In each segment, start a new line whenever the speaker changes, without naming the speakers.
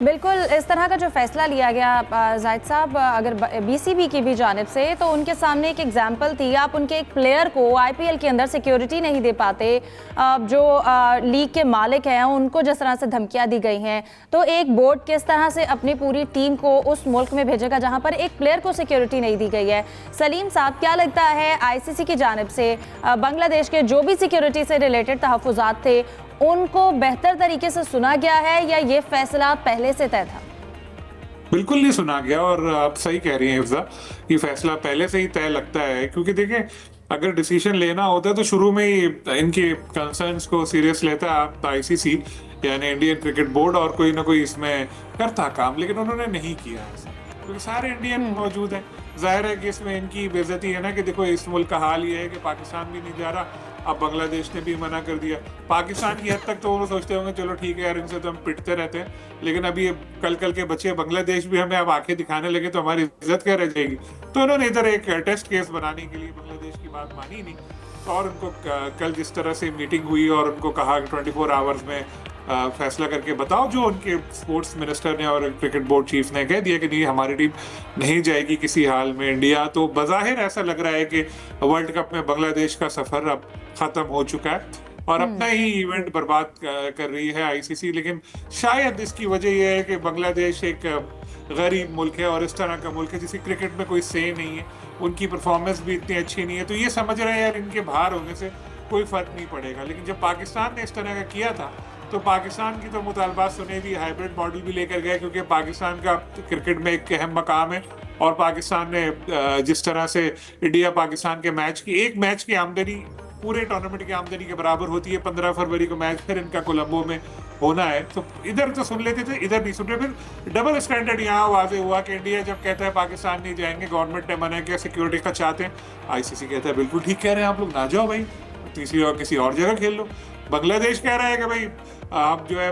बिल्कुल, इस तरह का जो फैसला लिया गया जाहिद साहब, अगर बीसीबी की भी जानिब से, तो उनके सामने एक एग्जाम्पल थी। आप उनके एक प्लेयर को आईपीएल के अंदर सिक्योरिटी नहीं दे पाते, जो लीग के मालिक हैं उनको जिस तरह से धमकियां दी गई हैं, तो एक बोर्ड किस तरह से अपनी पूरी टीम को उस मुल्क में भेजेगा जहां पर एक प्लेयर को सिक्योरिटी नहीं दी गई है। सलीम साहब, क्या लगता है आईसीसी की जानिब से बांग्लादेश के जो भी सिक्योरिटी से रिलेटेड तहफ़्फ़ुज़ात थे उनको बेहतर तरीके से सुना गया है या ये फैसला पहले से तय था?
बिल्कुल नहीं सुना गया, और आप सही कह रही हैं हिफ्जा, ये फैसला पहले से ही तय लगता है। क्योंकि देखिए, अगर डिसीजन लेना होता तो शुरू में ही इनके कंसर्न्स को सीरियस लेता आईसीसी यानी इंडियन क्रिकेट बोर्ड, और कोई ना कोई इसमें करता काम, लेकिन उन्होंने नहीं किया ऐसा क्योंकि सारे इंडियन मौजूद हैं। जाहिर है कि इसमें इनकी बेइज्जती है ना, कि देखो इस मुल्क का हाल ये है कि पाकिस्तान भी नहीं जा रहा, अब बांग्लादेश ने भी मना कर दिया। पाकिस्तान की हद तक तो वो सोचते होंगे चलो ठीक है यार, इनसे तो हम पिटते रहते हैं, लेकिन अभी ये कल के बच्चे बांग्लादेश भी हमें अब आंखें दिखाने लगे तो हमारी इज्जत क्या रह जाएगी। तो उन्होंने इधर एक टेस्ट केस बनाने के लिए बांग्लादेश की बात मानी नहीं, और उनको कल जिस तरह से मीटिंग हुई और उनको कहा कि 24 आवर्स में फैसला करके बताओ, जो उनके स्पोर्ट्स मिनिस्टर ने और क्रिकेट बोर्ड चीफ ने कह दिया कि नहीं, हमारी टीम नहीं जाएगी किसी हाल में इंडिया। तो बज़ाहिर ऐसा लग रहा है कि वर्ल्ड कप में बांग्लादेश का सफर अब खत्म हो चुका है और अपना ही इवेंट बर्बाद कर रही है आईसीसी। लेकिन शायद इसकी वजह यह है कि बांग्लादेश एक गरीब मुल्क है और इस तरह का मुल्क है जिसकी क्रिकेट में कोई से नहीं है, उनकी परफॉर्मेंस भी इतनी अच्छी नहीं है, तो ये समझ रहे हैं यार इनके बाहर होने से कोई फर्क नहीं पड़ेगा। लेकिन जब पाकिस्तान ने इस तरह का किया था तो पाकिस्तान की तो मुतालबात सुने भी, हाइब्रिड मॉडल भी लेकर गए, क्योंकि पाकिस्तान का क्रिकेट में एक अहम मकाम है। और पाकिस्तान ने जिस तरह से इंडिया पाकिस्तान के एक मैच की आमदनी पूरे टूर्नामेंट की आमदनी के बराबर होती है। 15 फरवरी को मैच फिर इनका कोलंबो में होना है, तो इधर तो सुन लेते थे, इधर नहीं सुन रहे। फिर डबल स्टैंडर्ड यहाँ वाजे हुआ कि इंडिया जब कहता है पाकिस्तान नहीं जाएंगे, गवर्नमेंट ने मना किया, सिक्योरिटी का चाहते हैं, आईसीसी कहता है बिल्कुल ठीक कह रहे हैं आप लोग, ना जाओ भाई, तीसरी और किसी और जगह खेल लो। बांग्लादेश कह रहा है कि भाई आप जो है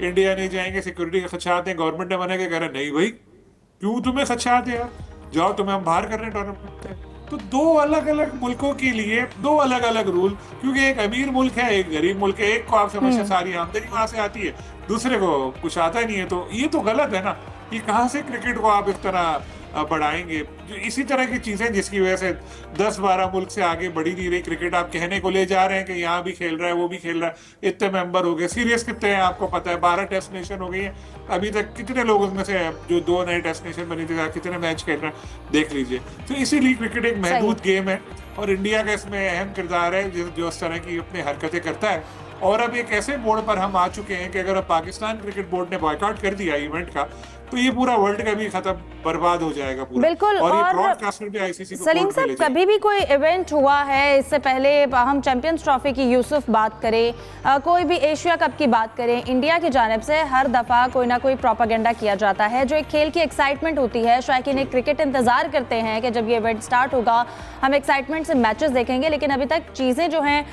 इंडिया नहीं जाएंगे, सिक्योरिटी का खदशात है, गवर्नमेंट ने मना किया, कह रहा है नहीं भाई क्यों तुम्हें खदशात है यार, जाओ, तुम्हें हम बाहर कर रहे हैं टूर्नामेंट से। तो दो अलग अलग मुल्कों के लिए दो अलग अलग रूल, क्योंकि एक अमीर मुल्क है, एक गरीब मुल्क है, एक को आप समझते सारी आमदनी वहां से आती है, दूसरे को कुछ आता ही नहीं है। तो ये तो गलत है ना, ये कहाँ से क्रिकेट को आप इस तरह बढ़ाएंगे। जो इसी तरह की चीजें जिसकी वजह से 10-12 मुल्क से आगे बढ़ी नहीं रही क्रिकेट, आप कहने को ले जा रहे हैं कि यहाँ भी खेल रहा है, वो भी खेल रहा है, इतने मेंबर हो गए, सीरियस कितने हैं आपको पता है, 12 टेस्ट नेशन हो गई है, अभी तक कितने लोग उसमें से जो 2 नए टेस्ट नेशन बनी थी कितने मैच खेल रहे हैं देख लीजिए। तो इसीलिए क्रिकेट एक महदूद गेम है और इंडिया का इसमें अहम किरदार है जो इस तरह की अपनी हरकतें करता है। और अब एक ऐसे मोड़ पर हम आ चुके हैं कि अगर अब पाकिस्तान क्रिकेट बोर्ड ने बॉयकॉट कर दिया इवेंट का, तो ये पूरा वर्ल्ड का भी खत्म बर्बाद हो जाएगा पूरा।
बिल्कुल।
और ये ब्रॉडकास्टर भी आईसीसी को
सलीम साहब, कभी भी कोई इवेंट हुआ है इससे पहले, हम चैंपियंस ट्रॉफी की यूसुफ बात करें, कोई भी एशिया कप की बात करें, इंडिया की जानिब से हर दफ़ा कोई ना कोई प्रोपेगेंडा किया जाता है, जो एक खेल की एक्साइटमेंट होती है। शायकीन एक क्रिकेट इंतज़ार करते हैं कि जब ये इवेंट स्टार्ट होगा हम एक्साइटमेंट से मैचेस देखेंगे, लेकिन अभी तक चीज़ें जो हैं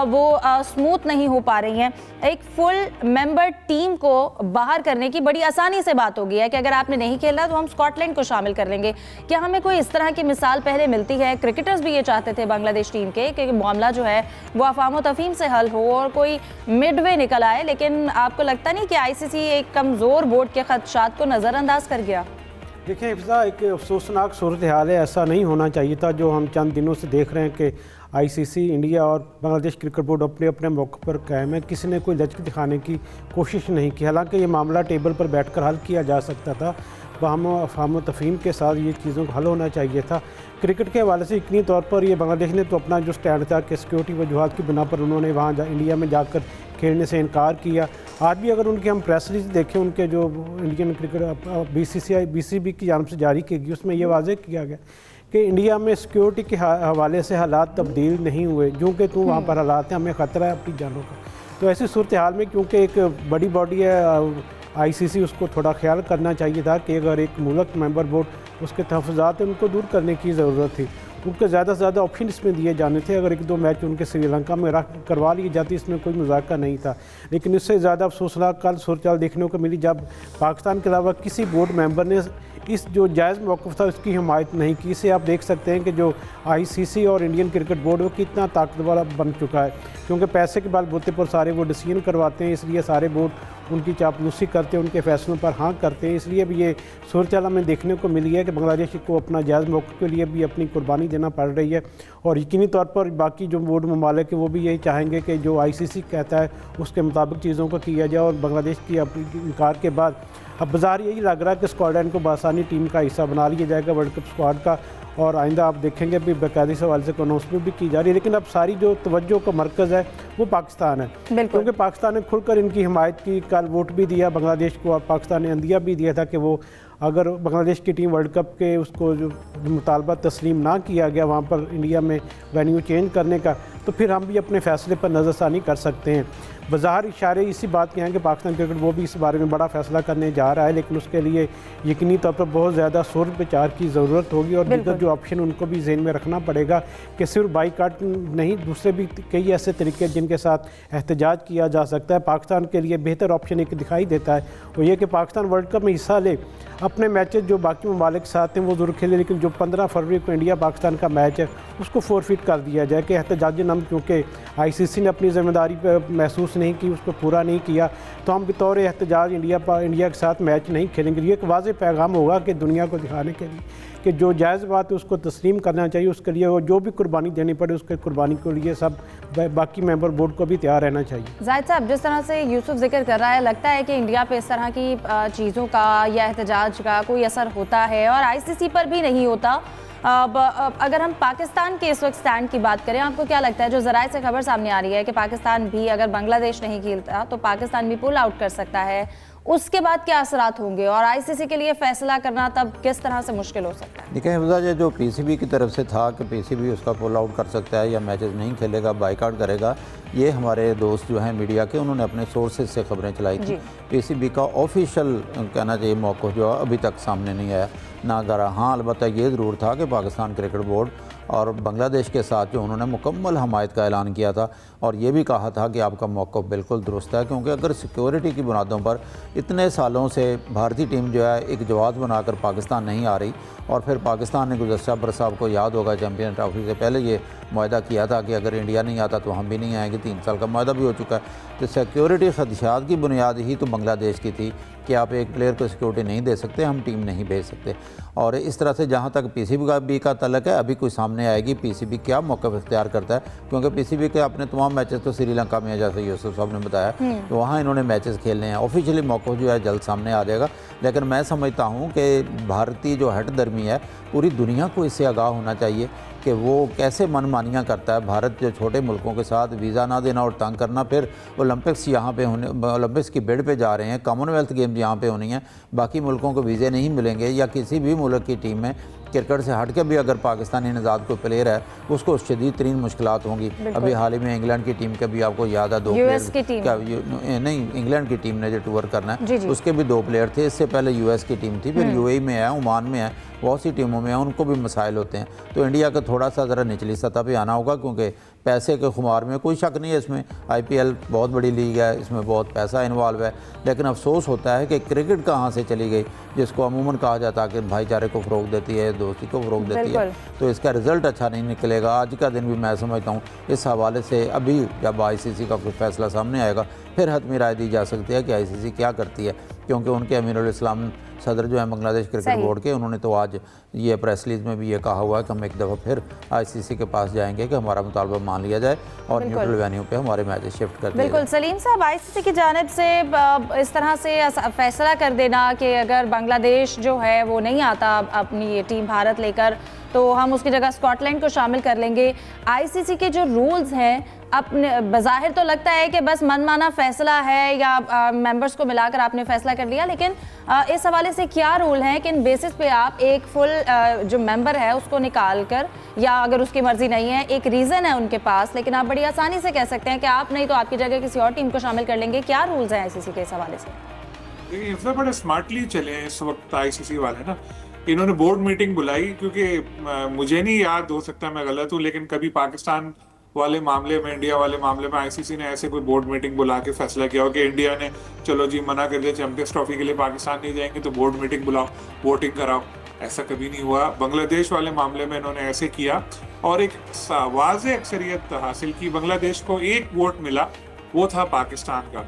वो स्मूथ नहीं हो पा रही हैं। एक फुल मेंबर टीम को बाहर करने की बड़ी आसानी से बात होगी है कि अगर आपने नहीं खेला तो हम स्कॉटलैंड को शामिल कर लेंगे। क्या हमें कोई इस तरह की मिसाल पहले मिलती है? क्रिकेटर्स भी ये चाहते थे बांग्लादेश टीम के कि मामला जो है वो अफाम तफहीम से हल हो और कोई मिडवे निकल आए, लेकिन आपको लगता नहीं कि आईसीसी एक कमज़ोर बोर्ड के खदशात को नज़रअंदाज कर गया?
देखिए हिफ्जा, एक अफसोसनाक सूरत हाल है, ऐसा नहीं होना चाहिए था जो हम चंद दिनों से देख रहे हैं कि आईसीसी, इंडिया और बांग्लादेश क्रिकेट बोर्ड अपने अपने मौके पर कायम है, किसी ने कोई लचक दिखाने की कोशिश नहीं की। हालांकि ये मामला टेबल पर बैठकर हल किया जा सकता था, अफहाम तफहीम के साथ ये चीज़ों को हल होना चाहिए था। क्रिकेट के हवाले से यकीनी तौर पर ये बांग्लादेश ने तो अपना जो स्टैंड था कि सिक्योरिटी वजूहात की बिना पर उन्होंने वहाँ इंडिया में जाकर खेलने से इनकार किया। आज भी अगर उनकी हम प्रेस रिलीज देखें, उनके जो इंडियन क्रिकेट बीसीबी की जानिब से जारी की गई, उसमें यह वाज़ेह किया गया कि इंडिया में सिक्योरिटी के हवाले से हालात तब्दील नहीं हुए, क्योंकि वहाँ पर हालात हैं, हमें ख़तरा है अपनी जानों का। तो ऐसी सूरत हाल में क्योंकि एक बड़ी बॉडी है आईसीसी, उसको थोड़ा ख्याल करना चाहिए था कि अगर एक मुल्क मेंबर बोर्ड उसके तहफ़्फ़ुज़ात उनको दूर करने की ज़रूरत थी, उनको ज़्यादा से ज़्यादा ऑप्शन इसमें दिए जाने थे। अगर 1-2 मैच उनके श्रीलंका में करवा लिए जाते, इसमें कोई मजाका नहीं था। लेकिन इससे ज़्यादा अफसोसनाक कल सूरत देखने को मिली जब पाकिस्तान के अलावा किसी बोर्ड मेंबर ने इस जो जायज़ मौक़िफ़ था उसकी हिमायत नहीं की। इससे आप देख सकते हैं कि जो आईसीसी और इंडियन क्रिकेट बोर्ड वो कितना ताकतवर बन चुका है, क्योंकि पैसे के बलबूते पर सारे वो डिसीजन करवाते हैं, इसलिए सारे बोर्ड उनकी चापलूसी करते हैं, उनके फैसलों पर हाँ करते हैं। इसलिए भी ये सूरत हमें देखने को मिली है कि बांग्लादेश को अपना जायज़ मौक़िफ़ के लिए भी अपनी कुर्बानी देना पड़ रही है। और यकीनी तौर पर बाकी जो बोर्ड ममालिक है वो भी यही चाहेंगे कि जो ICC कहता है उसके मुताबिक चीज़ों को किया जाए। और बांग्लादेश की इनकार के बाद अब बाज़ार यही लग रहा है कि स्क्वाडन को बआसानी टीम का हिस्सा बना लिया जाएगा वर्ल्ड कप स्क्वाड का। और आइंदा आप देखेंगे भी बाकायदे सवाल से अनाउंसमेंट भी की जा रही है। लेकिन अब सारी जो तवज्जो का मरकज़ है वो पाकिस्तान है, क्योंकि पाकिस्तान ने खुलकर इनकी हिमायत की। कल वोट भी दिया बांग्लादेश को और पाकिस्तान ने अंदिया भी दिया था कि वो अगर बांग्लादेश की टीम वर्ल्ड कप के उसको जो मुतालबा तस्लीम ना किया गया वहाँ पर इंडिया में वेन्यू चेंज करने का, तो फिर हम भी अपने फ़ैसले पर नज़रसानी कर सकते हैं। बाज़ार इशारे इसी बात के हैं कि पाकिस्तान क्रिकेट वो भी इस बारे में बड़ा फ़ैसला करने जा रहा है, लेकिन उसके लिए यकीनी तौर पर बहुत ज़्यादा सोच विचार की ज़रूरत होगी। और दीगर जो ऑप्शन उनको भी ज़हन में रखना पड़ेगा कि सिर्फ बाईकाट नहीं, दूसरे भी कई ऐसे तरीके जिनके साथ एहतजाज किया जा सकता है। पाकिस्तान के लिए बेहतर ऑप्शन एक दिखाई देता है, वो ये कि पाकिस्तान वर्ल्ड कप में हिस्सा ले, अपने मैचेस जो बाकी ममालिक साथ हैं वो ज़रूर खेले, लेकिन जो 15 फरवरी को इंडिया पाकिस्तान का मैच है उसको फोरफिट कर दिया जाए कि एहतजाजी नम, क्योंकि ICC ने अपनी ज़िम्मेदारी पर महसूस नहीं की, उसको पूरा नहीं किया, तो हम बतौर एहतजाज इंडिया के साथ मैच नहीं खेलेंगे। ये एक वाज़ेह पैगाम होगा कि दुनिया को दिखाने के लिए कि जो जायज़ बात है उसको तस्लीम करना चाहिए, उसके लिए वो जो भी कुर्बानी देनी पड़े उसके कुर्बानी के लिए सब बाकी मेंबर बोर्ड को भी तैयार रहना चाहिए।
जाहिद साहब, जिस तरह से यूसुफ जिक्र कर रहा है, लगता है कि इंडिया पे इस तरह की चीज़ों का या एहतजाज का कोई असर होता है और ICC पर भी नहीं होता। अब अगर हम पाकिस्तान के इस वक्त स्टैंड की बात करें, आपको क्या लगता है, जो ज़राए से खबर सामने आ रही है कि पाकिस्तान भी अगर बांग्लादेश नहीं खेलता तो पाकिस्तान भी पुल आउट कर सकता है, उसके बाद क्या असरात होंगे और ICC के लिए फ़ैसला करना तब किस तरह से मुश्किल हो सकता है?
देखिए हिफ्ज़ा, जो PCB की तरफ से था कि PCB उसका पुल आउट कर सकता है या मैचेस नहीं खेलेगा, बाइकआउट करेगा, ये हमारे दोस्त जो हैं मीडिया के, उन्होंने अपने सोर्सेज से खबरें चलाई थी। PCB का ऑफिशियल कहना चाहिए मौक़िफ़ जो है अभी तक सामने नहीं आया ना करा। हाँ, अलबत्ता ये ज़रूर था कि पाकिस्तान क्रिकेट बोर्ड और बांग्लादेश के साथ जो उन्होंने मुकम्मल हमायत का ऐलान किया था और ये भी कहा था कि आपका मौक़िफ़ बिल्कुल दुरुस्त है, क्योंकि अगर सिक्योरिटी की बुनियादों पर इतने सालों से भारतीय टीम जो है एक जवाब बनाकर पाकिस्तान नहीं आ रही, और फिर पाकिस्तान ने गुज़श्ता बरस आपको याद होगा चैम्पियन ट्रॉफी से पहले ये मुआहदा किया था कि अगर इंडिया नहीं आता तो हम भी नहीं आएंगे, 3 साल का मुआहदा भी हो चुका है। तो सिक्योरिटी खदशात की बुनियाद ही तो बांग्लादेश की थी कि आप एक प्लेयर को सिक्योरिटी नहीं दे सकते, हम टीम नहीं भेज सकते। और इस तरह से जहाँ तक PCB का तल्लक है, अभी कोई सामने आएगी PCB क्या मौक़िफ़ इख्तियार करता है, क्योंकि PCB के अपने तमाम मैचेस तो श्रीलंका में, जैसे यूसुफ साहब ने बताया, तो वहाँ इन्होंने मैचेस खेलने हैं। ऑफिशियली मौक़िफ़ जो है जल्द सामने आ जाएगा, लेकिन मैं समझता हूँ कि भारतीय जो हट दर्मी है पूरी दुनिया को इससे आगाह होना चाहिए कि वो कैसे मनमानियाँ करता है। भारत जो छोटे मुल्कों के साथ वीज़ा ना देना और तंग करना, फिर ओलंपिक्स यहाँ पे होने, ओलंपिक्स की बेड़ पे जा रहे हैं, कॉमनवेल्थ गेम्स यहाँ पे होनी है, बाकी मुल्कों को वीज़े नहीं मिलेंगे, या किसी भी मुल्क की टीम में क्रिकेट से हट के भी अगर पाकिस्तानी नज़ाद कोई प्लेयर है उसको शदीद तरीन मुश्किलात होंगी। अभी हाल ही में इंग्लैंड की टीम के भी आपको याद है 2 प्लेयर, नहीं इंग्लैंड की टीम ने जो टूर करना है उसके भी 2 प्लेयर थे। इससे पहले US की टीम थी, फिर UAE में है, ओमान में है, बहुत सी टीमों में है, उनको भी मसाइल होते हैं। तो इंडिया का थोड़ा सा ज़रा निचली सतह पे आना होगा, क्योंकि पैसे के खुमार में कोई शक नहीं है, इसमें IPL बहुत बड़ी लीग है, इसमें बहुत पैसा इन्वॉल्व है, लेकिन अफसोस होता है कि क्रिकेट कहाँ से चली गई, जिसको अमूमन कहा जाता है कि भाईचारे को फ़रोग देती है, दोस्ती को फ़रोग देती है, तो इसका रिज़ल्ट अच्छा नहीं निकलेगा। आज का दिन भी मैं समझता हूँ इस हवाले से अभी जब ICC का कोई फैसला सामने आएगा फिर हतमी राय दी जा सकती है कि ICC क्या करती है, क्योंकि उनके अमीरुल इस्लाम सदर जो है बांग्लादेश क्रिकेट बोर्ड के, उन्होंने तो आज ये प्रेस रिलीज में भी ये कहा हुआ है कि हम एक दफ़ा फिर ICC के पास जाएंगे कि हमारा मुतालबा मान लिया जाए और न्यूट्रल वेन्यू पे हमारे मैचेस शिफ्ट कर दिए।
बिल्कुल सलीम साहब, ICC की जानिब से इस तरह से फैसला कर देना कि अगर बांग्लादेश जो है वो नहीं आता अपनी ये टीम भारत लेकर, तो हम उसकी जगह स्कॉटलैंड को शामिल कर लेंगे। ICC के जो रूल्स हैं, अपने बज़ाहिर तो लगता है कि बस मनमाना फैसला है या मेंबर्स को मिलाकर आपने फैसला कर लिया, लेकिन इस हवाले से क्या रूल हैं कि इन बेसिस पे आप एक फुल जो मेंबर है उसको निकाल कर, या अगर उसकी मर्जी नहीं है, एक रीज़न है उनके पास, लेकिन आप बड़ी आसानी से कह सकते हैं कि आप नहीं तो आपकी जगह किसी और टीम को शामिल कर लेंगे। क्या रूल्स हैं ICC के इस हवाले से?
देखिए, बड़े स्मार्टली चले हैं इस वक्त ICC वाले ना। इन्होंने बोर्ड मीटिंग बुलाई, क्योंकि मुझे नहीं याद, हो सकता है मैं गलत हूँ, लेकिन कभी पाकिस्तान वाले मामले में, इंडिया वाले मामले में ICC ने ऐसे कोई बोर्ड मीटिंग बुला के फैसला किया हो कि इंडिया ने चलो जी मना कर दिया, चैंपियंस ट्रॉफी के लिए पाकिस्तान नहीं जाएंगे तो बोर्ड मीटिंग बुलाओ, वोटिंग कराओ। ऐसा कभी नहीं हुआ। बांग्लादेश वाले मामले में इन्होंने ऐसे किया और एक वाज़ेह अक्सरियत हासिल की। बांग्लादेश को 1 वोट मिला, वो था पाकिस्तान का।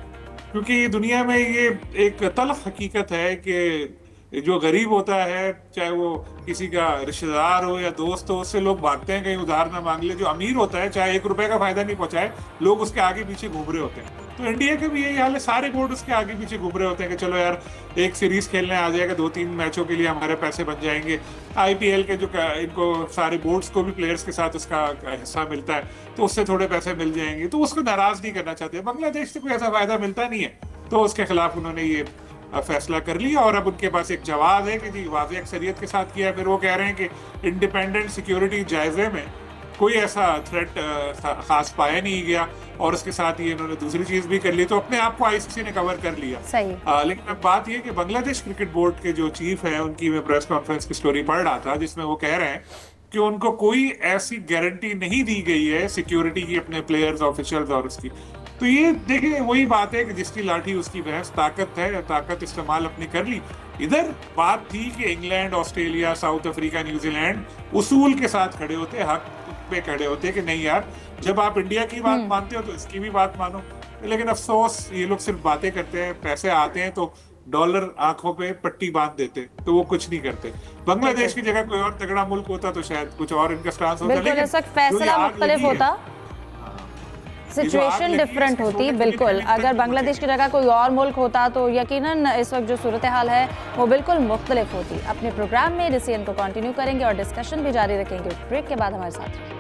क्योंकि दुनिया में ये एक तल्ख हकीकत है कि जो गरीब होता है, चाहे वो किसी का रिश्तेदार हो या दोस्त हो, उससे लोग भागते हैं कहीं उधार ना मांग ले। जो अमीर होता है, चाहे 1 रुपए का फायदा नहीं पहुंचाए, लोग उसके आगे पीछे घूम रहे होते हैं। तो इंडिया के भी यही हाल है, सारे बोर्ड उसके आगे पीछे घूम रहे होते हैं कि चलो यार एक सीरीज खेलने आ जाएगा, 2-3 मैचों के लिए हमारे पैसे बन जाएंगे। आईपीएल के जो इनको सारे बोर्ड्स को भी प्लेयर्स के साथ उसका हिस्सा मिलता है, तो उससे थोड़े पैसे मिल जाएंगे, तो उसको नाराज नहीं करना चाहते। बांग्लादेश से कोई ऐसा फायदा मिलता नहीं है, तो उसके खिलाफ उन्होंने ये फैसला कर लिया। और अब उनके पास एक जवाब है कि जी वाज़ेह अक्सरियत के साथ किया। फिर वो कह रहे हैं कि इंडिपेंडेंट सिक्योरिटी जायजे में कोई ऐसा थ्रेट खास पाया नहीं गया, और उसके साथ ही इन्होंने दूसरी चीज भी कर ली, तो अपने आप को आईसीसी ने कवर कर लिया।
सही।
लेकिन अब बात यह कि बांग्लादेश क्रिकेट बोर्ड के जो चीफ है, उनकी मैं प्रेस कॉन्फ्रेंस की स्टोरी पढ़ रहा था, जिसमें वो कह रहे हैं कि उनको कोई ऐसी गारंटी नहीं दी गई है सिक्योरिटी की अपने प्लेयर्स, ऑफिशियल्स और उसकी। तो ये देखिए वही बात है कि जिसकी लाठी उसकी भैंस, ताकत है, ताकत इस्तेमाल अपनी कर ली। इधर बात थी कि England, Australia, south Africa, New Zealand उसूल के साथ खड़े होते, हक पे खड़े होते कि नहीं यार, जब आप इंडिया की बात मानते हो तो इसकी भी बात मानो। लेकिन अफसोस ये लोग सिर्फ बातें करते हैं, पैसे आते हैं तो डॉलर आंखों पे पट्टी बांध देते, तो वो कुछ नहीं करते। बांग्लादेश की जगह कोई और तगड़ा मुल्क होता तो शायद कुछ और इनका स्टांस होता,
बिल्कुल इस वक्त फैसला मुख्तलिफ होता, सिचुएशन डिफरेंट होती। बिल्कुल अगर बांग्लादेश की जगह कोई और मुल्क होता तो यकीनन इस वक्त जो सूरत हाल है वो बिल्कुल मुख्तलिफ होती। अपने प्रोग्राम में डिसीजन को कंटिन्यू करेंगे और डिस्कशन भी जारी रखेंगे। ब्रेक के बाद हमारे साथ